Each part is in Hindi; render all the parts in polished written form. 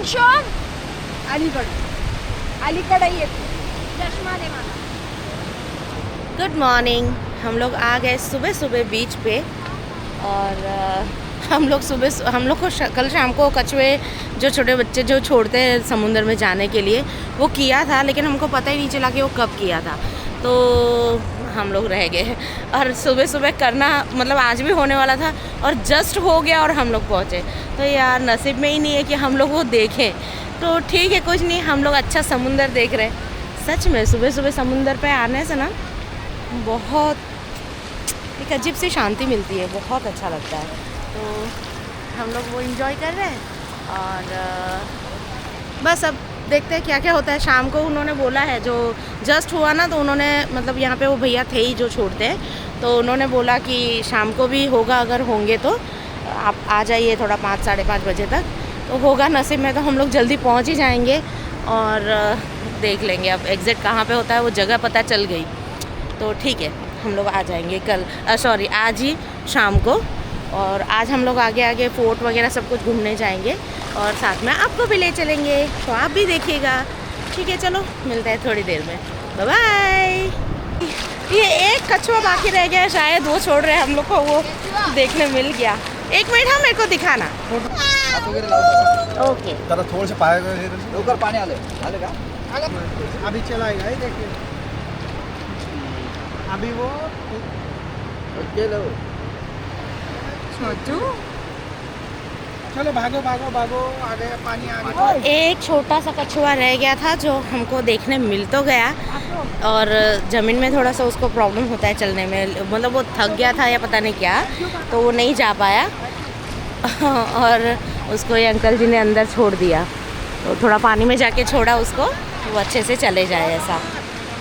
अंशुम अलीगढ़ आई है चश्मा दे वाला। Good morning. हम लोग आ गए सुबह सुबह बीच पे और हम लोग को कल शाम को कछुए जो छोटे बच्चे जो छोड़ते हैं समुद्र में जाने के लिए वो किया था, लेकिन हमको पता ही नहीं चला कि वो कब किया था, तो हम लोग रह गए। और सुबह सुबह करना मतलब आज भी होने वाला था और जस्ट हो गया और हम लोग पहुँचे। तो यार नसीब में ही नहीं है कि हम लोग वो देखें, तो ठीक है कुछ नहीं, हम लोग अच्छा समुंदर देख रहे हैं। सच में सुबह सुबह समुंदर पे आने से ना बहुत एक अजीब सी शांति मिलती है, बहुत अच्छा लगता है। तो हम लोग वो एंजॉय कर रहे हैं और बस अब देखते हैं क्या क्या होता है। शाम को उन्होंने बोला है, जो जस्ट हुआ ना, तो उन्होंने मतलब यहाँ पे वो भैया थे ही जो छोड़ते हैं, तो उन्होंने बोला कि शाम को भी होगा, अगर होंगे तो आप आ जाइए थोड़ा 5 साढ़े 5 बजे तक, तो होगा नसीब में तो हम लोग जल्दी पहुँच ही जाएंगे और देख लेंगे। अब एग्ज़ैक्ट कहाँ पे होता है वो जगह पता चल गई, तो ठीक है हम लोग आ जाएंगे कल आज ही शाम को। और आज हम लोग आगे आगे फोर्ट वगैरह सब कुछ घूमने जाएंगे और साथ में आपको भी ले चलेंगे, तो आप भी देखिएगा। ठीक है चलो मिलते हैं थोड़ी देर में, बाय बाय। ये एक कछुआ बाकी रह गया शायद, वो छोड़ रहे हैं हम लोग को, वो देखने मिल गया। एक मिनट हाँ मेरे को दिखाना। ओके थोड़ा सा पानी आले का अभी चलाएगा, देखिए अभी वो छोटू चलो भागो भागो भागो, आगे पानी आ गया। एक छोटा सा कछुआ रह गया था जो हमको देखने मिल तो गया, और ज़मीन में थोड़ा सा उसको प्रॉब्लम होता है चलने में, मतलब वो थक गया था या पता नहीं क्या, तो वो नहीं जा पाया और उसको ये अंकल जी ने अंदर छोड़ दिया, तो थोड़ा पानी में जाके छोड़ा उसको, वो अच्छे से चले जाए ऐसा।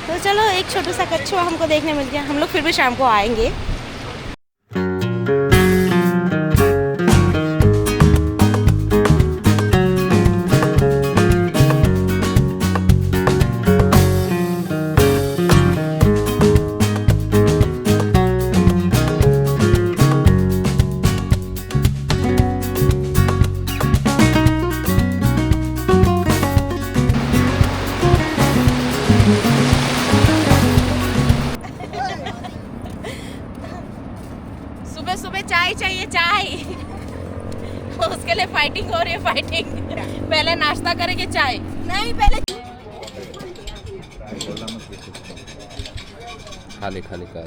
तो चलो एक छोटा सा कछुआ हमको देखने मिल गया। हम लोग फिर भी शाम को आएंगे। सुबह सुबह चाय चाहिए, चाय उसके लिए फाइटिंग हो रही है, फाइटिंग। पहले नाश्ता करेंगे, चाय नहीं पहले। खाली खाली कर।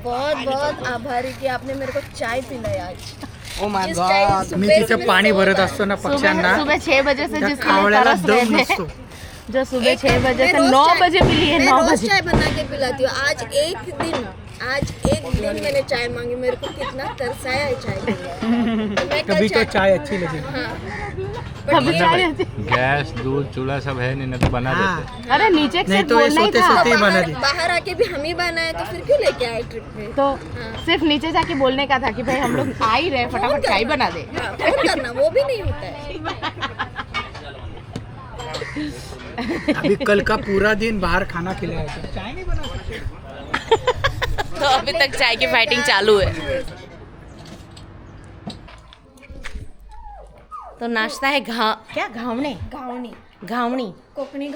बहुत बहुत आभारी की आपने मेरे को चाय पिलाई आज। ओ माय गॉड, मी तिथे पाणी भरत असतो ना पक्ष्यांना, सुबह 6 बजे से जिसके कावळ्याला तरस दम रहे थे, नसतो। जो सुबह 6 बजे से 9 बजे मिली है, 9 बजे चाय बना के पिलाती हूँ। आज एक दिन मैंने चाय मांगी, मेरे को कितना तरसाया है चाय के लिए। कभी तो चाय अच्छी लगी। कभी चाय गैस दूध चूल्हा सब है नहीं तो बना देते। अरे नीचे से नहीं तो ये बोलना ही सोते था, सोते ही बना दी। बाहर आके भी हम ही बनाए, तो फिर क्यों लेके आए ट्रिप पे? तो सिर्फ नीचे जाके बोलने का था कि भाई हम लोग आ ही रहे, फटाफट चाय बना दे। फोन करना वो भी नहीं होता है। अभी कल का पूरा दिन बाहर खाना खिलाया था, चाय नहीं बना सकते। तो अभी तक चाय की फाइटिंग चालू है। तो नाश्ता है क्या घावणे कोकणी घावणी, कोकणी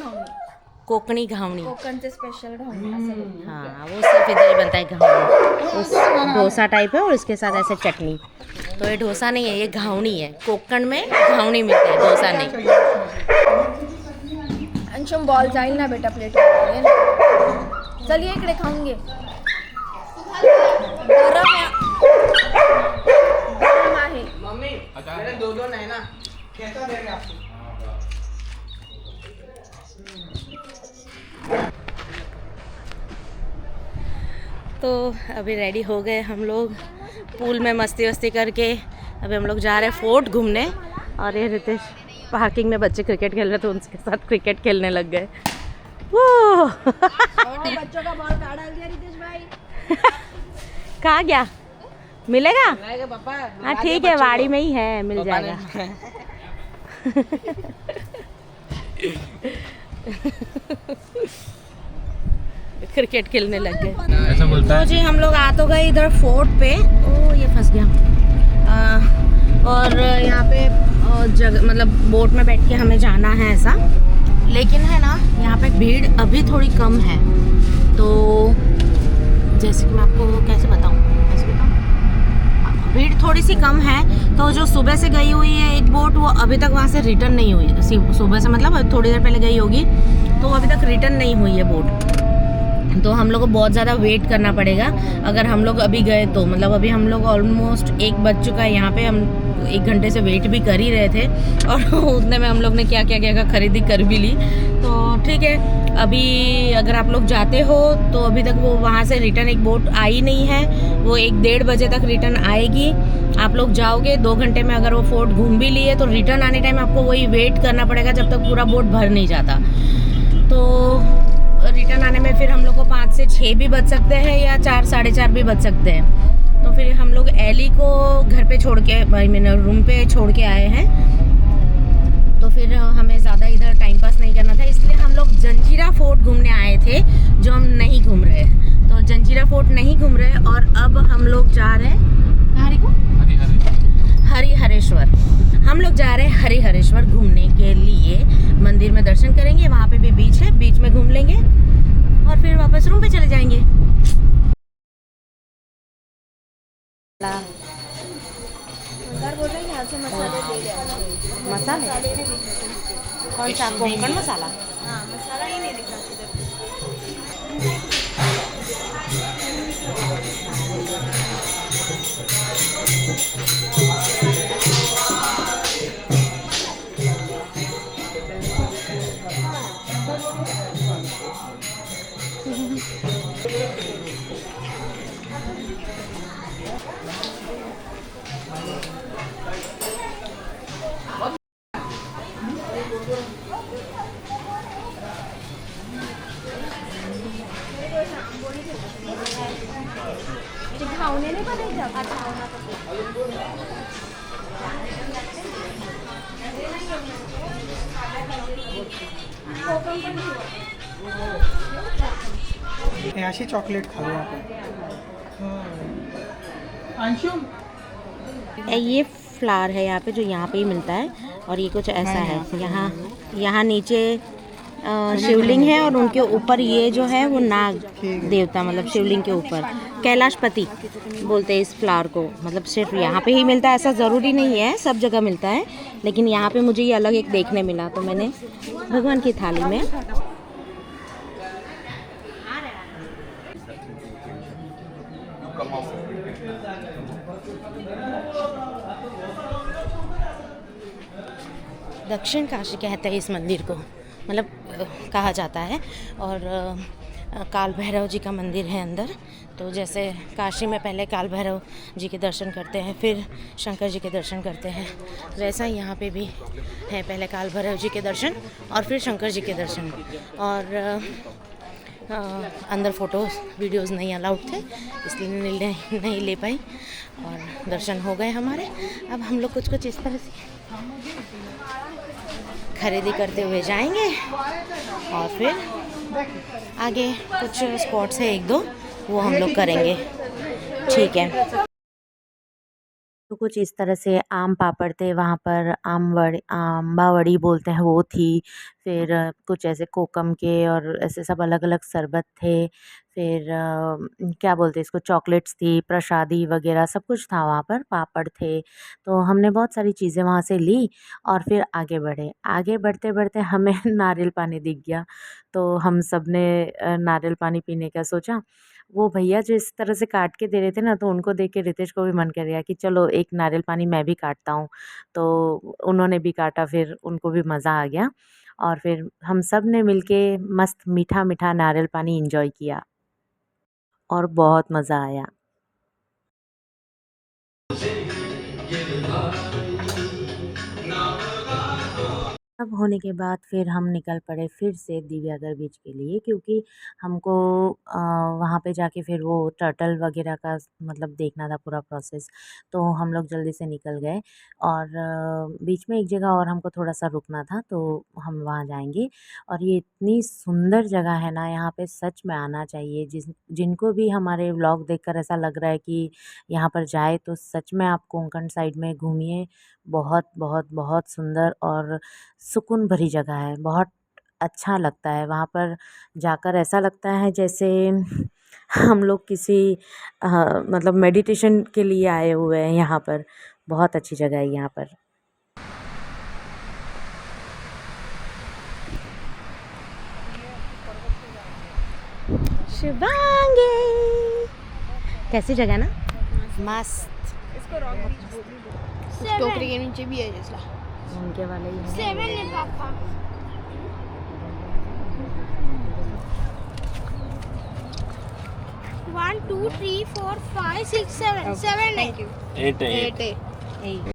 घावणी, कोकण से स्पेशल घावणी। हाँ वो सिर्फ इधर ही बनता है घावणी, उस डोसा टाइप है और उसके साथ ऐसे चटनी। तो ये डोसा नहीं है, ये घावणी है। कोकण में घावणी मिलती है, डोसा नहीं। अंशुम बॉल जाईल ना बेटा प्लेट में, चलिए इकडे खाऊंगे। गरम आहे मम्मी मेरे दो नहीं ना, कैसा देंगे आपको? तो अभी रेडी हो गए हम लोग, पूल में मस्ती वस्ती करके अभी हम लोग जा रहे हैं फोर्ट घूमने। और ये रितेश पार्किंग में बच्चे क्रिकेट खेल रहे थे, उनके साथ क्रिकेट खेलने लग गए। वो बच्चों का बॉल कहाँ डाल दिया रितेश भाई? कहाँ गया? मिलेगा? हाँ ठीक है, वाड़ी में ही है, मिल जाएगा। क्रिकेट खेलने लग गए। ऐसा बोलता तो जी हम लोग आ तो गए इधर फोर्ट पे। ओ ये फंस गया। और यहाँ पे जगह मतलब बोट में बैठ के हमें जाना है ऐसा, लेकिन है ना यहाँ पे भीड़ अभी थोड़ी कम है। तो जैसे कि मैं आपको कैसे बताऊँ भीड़ थोड़ी सी कम है। तो जो सुबह से गई हुई है एक बोट, वो अभी तक वहाँ से रिटर्न नहीं हुई है। सुबह से मतलब थोड़ी देर पहले गई होगी, तो अभी तक रिटर्न नहीं हुई है बोट। तो हम लोग को बहुत ज़्यादा वेट करना पड़ेगा अगर हम लोग अभी गए तो। मतलब अभी हम लोग ऑलमोस्ट 1 बज चुका है यहाँ पे, हम 1 घंटे से वेट भी कर ही रहे थे और उतने में हम लोग ने क्या क्या क्या खरीदी कर भी ली। तो ठीक है, अभी अगर आप लोग जाते हो तो अभी तक वो वहाँ से रिटर्न एक बोट आई नहीं है, वो 1-1:30 बजे तक रिटर्न आएगी। आप लोग जाओगे 2 घंटे में, अगर वो फोर्ट घूम भी लिए तो रिटर्न आने टाइम आपको वही वेट करना पड़ेगा जब तक पूरा बोट भर नहीं जाता। तो रिटर्न आने में फिर हम लोग को 5 से 6 भी बज सकते हैं या 4 साढ़े 4 भी बज सकते हैं। तो फिर हम लोग एली को घर पे छोड़ के, आई मीन रूम पे छोड़ के आए हैं। तो फिर हमें ज़्यादा इधर टाइम पास नहीं करना था, इसलिए हम लोग जंजीरा फोर्ट घूमने आए थे, जो हम नहीं घूम रहे हैं। तो जंजीरा फोर्ट नहीं घूम रहे और अब हम लोग जा रहे हैं कहाँ को हरिहरेश्वर। हम लोग जा रहे हैं हरिहरेश्वर घूमने के लिए। मंदिर में दर्शन करेंगे, वहाँ पे भी बीच है, बीच में घूम लेंगे और फिर वापस रूम पे चले जाएंगे। बोल रहे हैं यहाँ से मसाले दे रहे मसाले कौन सा? कोंकण मसाला? हाँ, मसाला ही नहीं दिखा खाने नहीं पड़ेगा। ऐसी चॉकलेट खा लो आप। अंशुम ये फ्लावर है यहाँ पे, जो यहाँ पे ही मिलता है और ये कुछ ऐसा है। यहाँ नीचे शिवलिंग है और उनके ऊपर ये जो है वो नाग देवता, मतलब शिवलिंग के ऊपर कैलाशपति बोलते हैं इस फ्लावर को। मतलब सिर्फ यहाँ पे ही मिलता है ऐसा ज़रूरी नहीं है, सब जगह मिलता है, लेकिन यहाँ पे मुझे ये अलग एक देखने मिला तो मैंने भगवान की थाली में। दक्षिण काशी कहते हैं इस मंदिर को, मतलब कहा जाता है। और काल भैरव जी का मंदिर है अंदर। तो जैसे काशी में पहले काल भैरव जी के दर्शन करते हैं, फिर शंकर जी के दर्शन करते हैं, वैसा ही यहाँ पे भी है, पहले काल भैरव जी के दर्शन और फिर शंकर जी के दर्शन। और अंदर फ़ोटोज़ वीडियोज़ नहीं अलाउड थे, इसलिए नहीं ले पाई और दर्शन हो गए हमारे। अब हम लोग कुछ इस तरह से खरीदी करते हुए जाएंगे और फिर आगे कुछ स्पॉट्स है 1-2, वो हम लोग करेंगे। ठीक है, तो कुछ इस तरह से आम पापड़ थे वहाँ पर, आम्बा वड़ी बोलते हैं वो थी। फिर कुछ ऐसे कोकम के और ऐसे सब अलग अलग शरबत थे। फिर क्या बोलते हैं इसको, चॉकलेट्स थी, प्रसादी वगैरह सब कुछ था वहाँ पर, पापड़ थे। तो हमने बहुत सारी चीज़ें वहाँ से ली और फिर आगे बढ़े। आगे बढ़ते बढ़ते हमें नारियल पानी दिख गया, तो हम सब ने नारियल पानी पीने का सोचा। वो भैया जो इस तरह से काट के दे रहे थे ना, तो उनको देख के रितेश को भी मन कर गया कि चलो एक नारियल पानी मैं भी काटता हूँ। तो उन्होंने भी काटा, फिर उनको भी मज़ा आ गया और फिर हम सब ने मिलके मस्त मीठा मीठा नारियल पानी एंजॉय किया और बहुत मज़ा आया। सब होने के बाद फिर हम निकल पड़े फिर से दिव्यागर बीच के लिए, क्योंकि हमको वहाँ पे जाके फिर वो टर्टल वगैरह का मतलब देखना था पूरा प्रोसेस। तो हम लोग जल्दी से निकल गए और बीच में एक जगह और हमको थोड़ा सा रुकना था, तो हम वहाँ जाएंगे। और ये इतनी सुंदर जगह है ना, यहाँ पे सच में आना चाहिए। जिनको भी हमारे व्लॉग देखकर ऐसा लग रहा है कि यहाँ पर जाए, तो सच में आप कोंकण साइड में घूमिए। बहुत बहुत बहुत सुंदर और सुकून भरी जगह है। बहुत अच्छा लगता है वहाँ पर जाकर, ऐसा लगता है जैसे हम लोग किसी मतलब मेडिटेशन के लिए आए हुए हैं यहाँ पर। बहुत अच्छी जगह है यहाँ पर। शिवांगी, कैसी जगह ना, मस्त। टोकरी के नीचे भी है जैसा उनके वाले ही है। 7 है पापा। 1 2 3 4 5 6 7 7 है। 8 है। 8 है।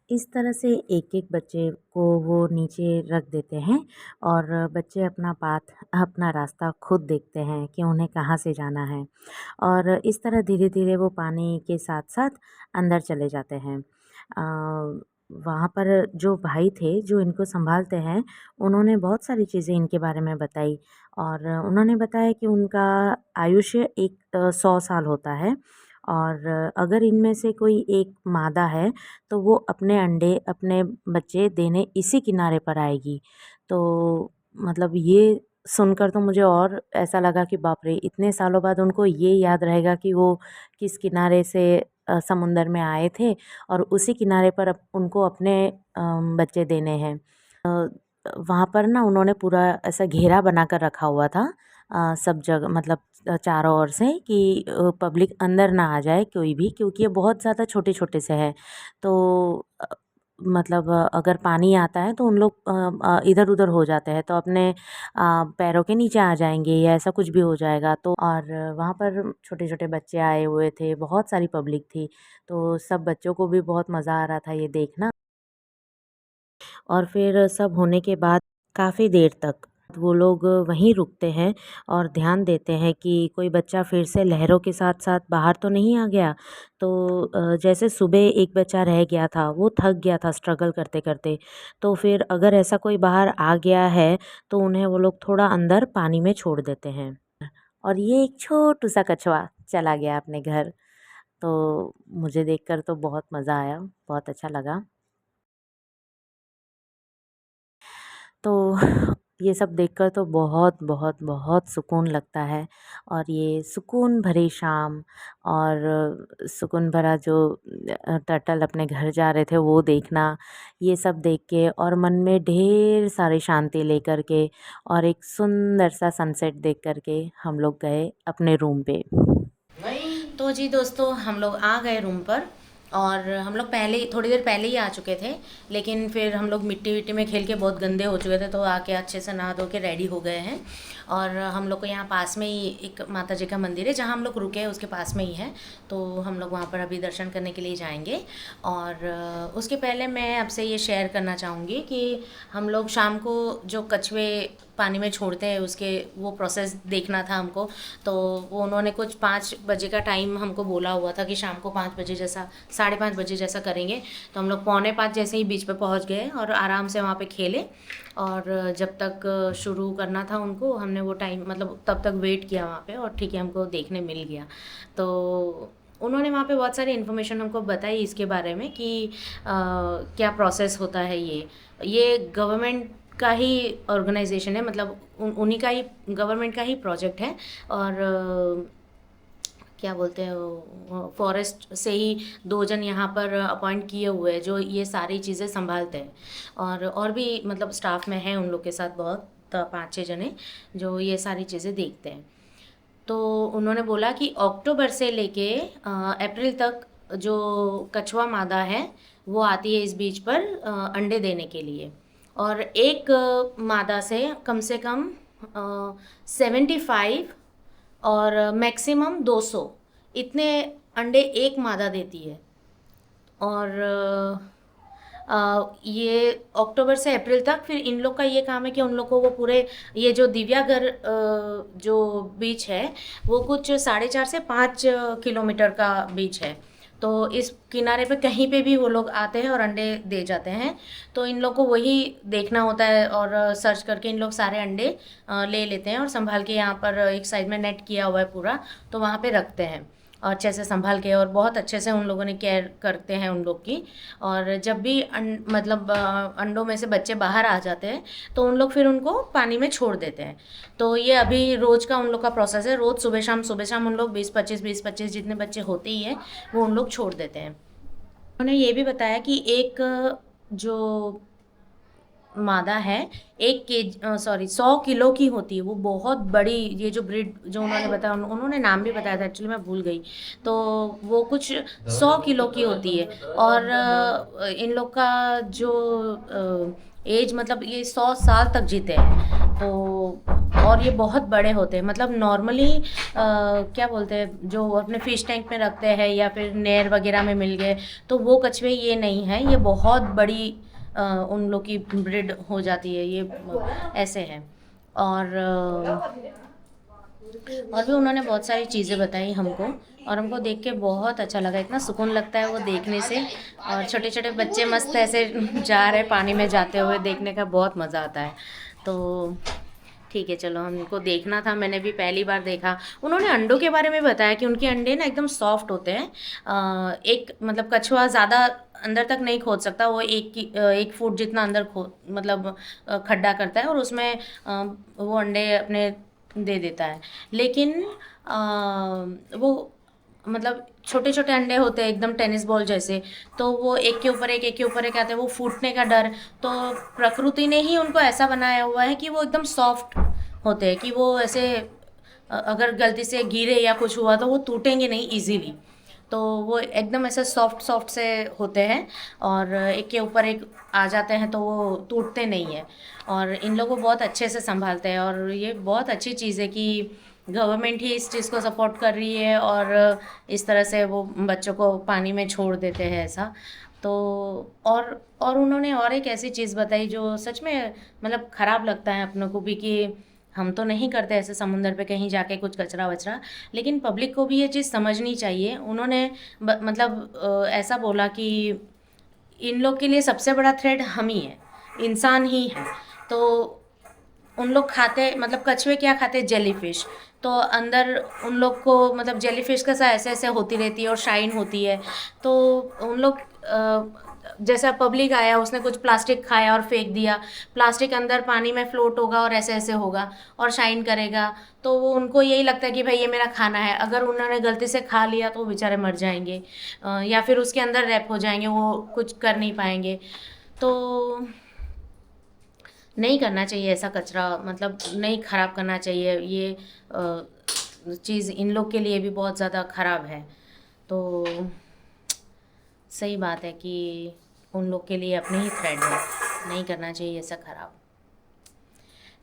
इस तरह से एक-एक बच्चे को वो नीचे रख देते हैं और बच्चे अपना रास्ता खुद देखते हैं कि उन्हें कहाँ से जाना है। और इस तरह धीरे-धीरे वो पानी के साथ-साथ अंदर चले जाते हैं। वहाँ पर जो भाई थे जो इनको संभालते हैं, उन्होंने बहुत सारी चीज़ें इनके बारे में बताई और उन्होंने बताया कि उनका आयुष्य 100 साल होता है और अगर इनमें से कोई एक मादा है तो वो अपने अंडे, अपने बच्चे देने इसी किनारे पर आएगी। तो मतलब ये सुनकर तो मुझे और ऐसा लगा कि बाप रे! इतने सालों बाद उनको ये याद रहेगा कि वो किस किनारे से समुंदर में आए थे और उसी किनारे पर उनको अपने बच्चे देने हैं। वहाँ पर ना उन्होंने पूरा ऐसा घेरा बना कर रखा हुआ था सब जगह, मतलब चारों ओर से, कि पब्लिक अंदर ना आ जाए कोई भी, क्योंकि ये बहुत ज़्यादा छोटे-छोटे से हैं। तो मतलब अगर पानी आता है तो उन लोग इधर-उधर हो जाते हैं, तो अपने पैरों के नीचे आ जाएँगे या ऐसा कुछ भी हो जाएगा। तो और वहाँ पर छोटे-छोटे बच्चे आए हुए थे, बहुत सारी पब्लिक थी, तो सब बच्चों को भी बहुत मज़ा आ रहा था ये देखना। और फिर सब होने के बाद काफ़ी देर तक वो लोग वहीं रुकते हैं और ध्यान देते हैं कि कोई बच्चा फिर से लहरों के साथ-साथ बाहर तो नहीं आ गया। तो जैसे सुबह एक बच्चा रह गया था, वो थक गया था स्ट्रगल करते-करते। तो फिर अगर ऐसा कोई बाहर आ गया है, तो उन्हें वो लोग थोड़ा अंदर पानी में छोड़ देते हैं। और ये एक छोटू-सा कछुआ चला गया अपने घर। तो मुझे देखकर तो बहुत मज़ा आया, बहुत अच्छा लगा। तो ये सब देखकर तो बहुत बहुत बहुत सुकून लगता है। और ये सुकून भरी शाम और सुकून भरा जो टर्टल अपने घर जा रहे थे वो देखना, ये सब देख के और मन में ढेर सारी शांति लेकर के और एक सुंदर सा सनसेट देख कर के हम लोग गए अपने रूम पे। तो जी दोस्तों, हम लोग आ गए रूम पर और हम लोग थोड़ी देर पहले ही आ चुके थे, लेकिन फिर हम लोग मिट्टी विट्टी में खेल के बहुत गंदे हो चुके थे, तो आके अच्छे से नहा धो के रेडी हो गए हैं। और हम लोग को यहाँ पास में ही एक माता जी का मंदिर है, जहाँ हम लोग रुके हैं उसके पास में ही है, तो हम लोग वहाँ पर अभी दर्शन करने के लिए जाएंगे। और उसके पहले मैं आपसे ये शेयर करना चाहूँगी कि हम लोग शाम को जो कछुए पानी में छोड़ते हैं उसके वो प्रोसेस देखना था हमको। तो वो उन्होंने कुछ 5 बजे का टाइम हमको बोला हुआ था कि शाम को 5 बजे जैसा, 5:30 बजे जैसा करेंगे। तो हम लोग 4:45 जैसे ही बीच पे पहुंच गए और आराम से वहाँ पे खेले। और जब तक शुरू करना था उनको, हमने वो टाइम मतलब तब तक वेट किया वहाँ पे और ठीक है हमको देखने मिल गया। तो उन्होंने वहाँ पे बहुत सारी इन्फॉर्मेशन हमको बताई इसके बारे में कि क्या प्रोसेस होता है। ये गवर्नमेंट का ही ऑर्गेनाइजेशन है, मतलब उन्हीं का ही, गवर्नमेंट का ही प्रोजेक्ट है। और क्या बोलते हैं, फॉरेस्ट से ही 2 जन यहाँ पर अपॉइंट किए हुए हैं जो ये सारी चीज़ें संभालते हैं। और भी मतलब स्टाफ में है उन लोग के साथ बहुत 5-6 जने जो ये सारी चीज़ें देखते हैं। तो उन्होंने बोला कि अक्टूबर से लेके अप्रैल तक जो कछुआ मादा है वो आती है इस बीच पर अंडे देने के लिए। और एक मादा से कम 75 और मैक्सिमम 200 इतने अंडे एक मादा देती है। और ये अक्टूबर से अप्रैल तक। फिर इन लोग का ये काम है कि उन लोग को वो पूरे ये जो दिव्यागर जो बीच है वो कुछ 4.5 से 5 किलोमीटर का बीच है। तो इस किनारे पे कहीं पे भी वो लोग आते हैं और अंडे दे जाते हैं। तो इन लोग को वही देखना होता है और सर्च करके इन लोग सारे अंडे ले लेते हैं और संभाल के यहाँ पर एक साइड में नेट किया हुआ है पूरा, तो वहाँ पे रखते हैं और अच्छे से संभाल के, और बहुत अच्छे से उन लोगों ने केयर करते हैं उन लोग की। और जब भी मतलब अंडों में से बच्चे बाहर आ जाते हैं तो उन लोग फिर उनको पानी में छोड़ देते हैं। तो ये अभी रोज़ का उन लोग का प्रोसेस है। रोज़ सुबह शाम उन लोग 20-25 जितने बच्चे होते ही हैं वो उन लोग छोड़ देते हैं। उन्होंने ये भी बताया कि एक जो मादा है 100 किलो की होती है, वो बहुत बड़ी। ये जो ब्रीड जो उन्होंने बताया, उन्होंने नाम भी बताया था, एक्चुअली मैं भूल गई। तो वो कुछ 100 किलो की होती है। और इन लोग का जो एज मतलब ये 100 साल तक जीते हैं। तो और ये बहुत बड़े होते हैं, मतलब नॉर्मली क्या बोलते हैं जो अपने फिश टैंक में रखते हैं या फिर नहर वगैरह में मिल गए, तो वो कछुए ये नहीं है। ये बहुत बड़ी उन लोग की ब्रीड हो जाती है, ये ऐसे हैं। और भी उन्होंने बहुत सारी चीज़ें बताई हमको, और हमको देख के बहुत अच्छा लगा। इतना सुकून लगता है वो देखने से। और छोटे छोटे बच्चे मस्त ऐसे जा रहे पानी में जाते हुए, देखने का बहुत मज़ा आता है। तो ठीक है, चलो हमको देखना था, मैंने भी पहली बार देखा। उन्होंने अंडों के बारे में बताया कि उनके अंडे ना एकदम सॉफ्ट होते हैं। एक मतलब कछुआ ज़्यादा अंदर तक नहीं खोद सकता, वो 1 फुट जितना अंदर मतलब खड्डा करता है और उसमें वो अंडे अपने दे देता है। लेकिन वो मतलब छोटे छोटे अंडे होते हैं एकदम टेनिस बॉल जैसे, तो वो एक के ऊपर एक आते हैं, वो फूटने का डर। तो प्रकृति ने ही उनको ऐसा बनाया हुआ है कि वो एकदम सॉफ्ट होते हैं, कि वो ऐसे अगर गलती से गिरे या कुछ हुआ तो वो टूटेंगे नहीं इजीली। तो वो एकदम ऐसे सॉफ्ट से होते हैं और एक के ऊपर एक आ जाते हैं तो वो टूटते नहीं है। और इन लोगों को बहुत अच्छे से संभालते हैं। और ये बहुत अच्छी चीज़ है कि गवर्नमेंट ही इस चीज़ को सपोर्ट कर रही है और इस तरह से वो बच्चों को पानी में छोड़ देते हैं ऐसा। तो और उन्होंने और एक ऐसी चीज़ बताई जो सच में मतलब ख़राब लगता है अपनों को भी, कि हम तो नहीं करते ऐसे समुंदर पे कहीं जाके कुछ कचरा वचरा, लेकिन पब्लिक को भी ये चीज़ समझनी चाहिए। उन्होंने मतलब ऐसा बोला कि इन लोग के लिए सबसे बड़ा थ्रेट हम ही है, इंसान ही है। तो उन लोग खाते मतलब कछुए क्या खाते, जेलीफिश। तो अंदर उन लोग को मतलब जेलीफिश का सा ऐसे ऐसे होती रहती है और शाइन होती है। तो उन लोग जैसा पब्लिक आया उसने कुछ प्लास्टिक खाया और फेंक दिया, प्लास्टिक अंदर पानी में फ्लोट होगा और ऐसे ऐसे होगा और शाइन करेगा। तो वो उनको यही लगता है कि भाई ये मेरा खाना है। अगर उन्होंने गलती से खा लिया तो वो बेचारे मर जाएंगे या फिर उसके अंदर रैप हो जाएंगे, वो कुछ कर नहीं पाएंगे। तो नहीं करना चाहिए ऐसा कचरा, मतलब नहीं ख़राब करना चाहिए। ये चीज़ इन लोग के लिए भी बहुत ज़्यादा ख़राब है। तो सही बात है कि उन लोग के लिए अपने ही थ्रेड है, नहीं करना चाहिए ऐसा ख़राब।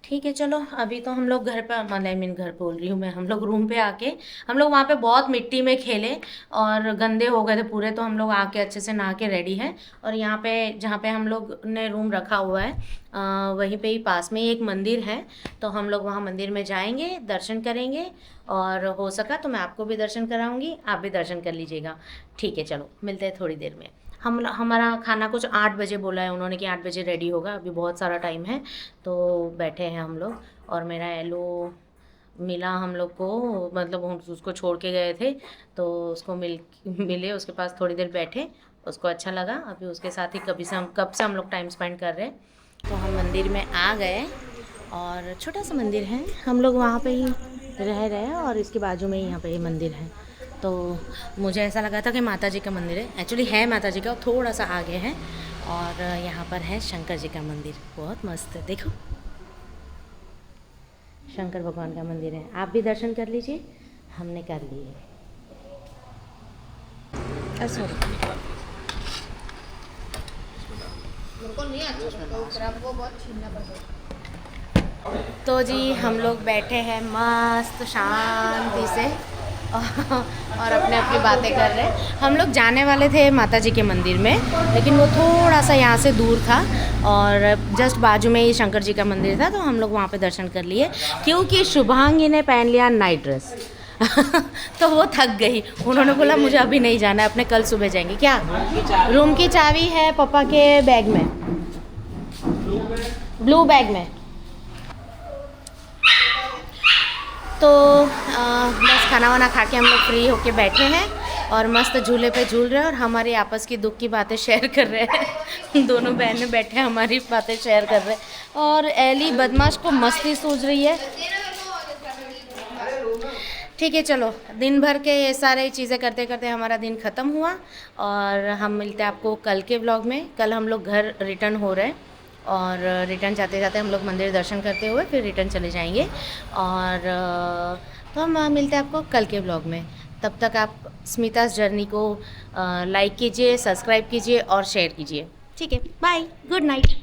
ठीक है, चलो अभी तो हम लोग घर पे मतलब घर बोल रही हूँ मैं, हम लोग रूम पे आके हम लोग वहाँ पे बहुत मिट्टी में खेले और गंदे हो गए थे पूरे। तो हम लोग आके अच्छे से नहा के रेडी हैं। और यहाँ पे जहाँ पे हम लोग ने रूम रखा हुआ है वहीं पे ही पास में ही एक मंदिर है। तो हम लोग वहाँ मंदिर में जाएंगे, दर्शन करेंगे, और हो सका तो मैं आपको भी दर्शन कराऊँगी, आप भी दर्शन कर लीजिएगा। ठीक है, चलो मिलते हैं थोड़ी देर में। हमारा खाना कुछ 8 बजे बोला है उन्होंने कि 8 बजे रेडी होगा। अभी बहुत सारा टाइम है, तो बैठे हैं हम लोग। और मेरा एलो मिला हम लोग को, मतलब हम उसको छोड़ के गए थे तो उसको मिले, उसके पास थोड़ी देर बैठे, उसको अच्छा लगा। अभी उसके साथ ही कब से हम लोग टाइम स्पेंड कर रहे हैं। तो हम मंदिर में आ गए और छोटा सा मंदिर है, हम लोग वहाँ पे ही रह रहे हैं और इसके बाजू में ही यहाँ पे ये मंदिर है। तो मुझे ऐसा लगा था कि माता जी का मंदिर है, एक्चुअली है माता जी का, थोड़ा सा आगे है। और यहाँ पर है शंकर जी का मंदिर, बहुत मस्त है, देखो शंकर भगवान का मंदिर है। आप भी दर्शन कर लीजिए, हमने कर लिए। तो जी हम लोग बैठे हैं मस्त शांति से और अपने अपनी बातें कर रहे हैं। हम लोग जाने वाले थे माता जी के मंदिर में, लेकिन वो थोड़ा सा यहाँ से दूर था और जस्ट बाजू में ही शंकर जी का मंदिर था, तो हम लोग वहाँ पे दर्शन कर लिए क्योंकि शुभांगी ने पहन लिया नाइट ड्रेस। तो वो थक गई, उन्होंने बोला मुझे अभी नहीं जाना है, अपने कल सुबह जाएंगे। क्या रूम की चाबी है पापा के बैग में, ब्लू बैग में। तो बस खाना वाना खा के हम लोग फ्री होके बैठे हैं और मस्त झूले पे झूल रहे हैं और हमारी आपस की दुख की बातें शेयर कर रहे हैं। दोनों बहनें बैठे हमारी बातें शेयर कर रहे हैं और एली बदमाश को मस्ती सूझ रही है। ठीक है, चलो दिन भर के ये सारे चीज़ें करते करते हमारा दिन ख़त्म हुआ और हम मिलते हैं आपको कल के व्लॉग में। कल हम लोग घर रिटर्न हो रहे हैं और रिटर्न जाते जाते हम लोग मंदिर दर्शन करते हुए फिर रिटर्न चले जाएंगे और तो हम मिलते हैं आपको कल के व्लॉग में। तब तक आप स्मिता's जर्नी को लाइक कीजिए, सब्सक्राइब कीजिए और शेयर कीजिए। ठीक है, बाय, गुड नाइट।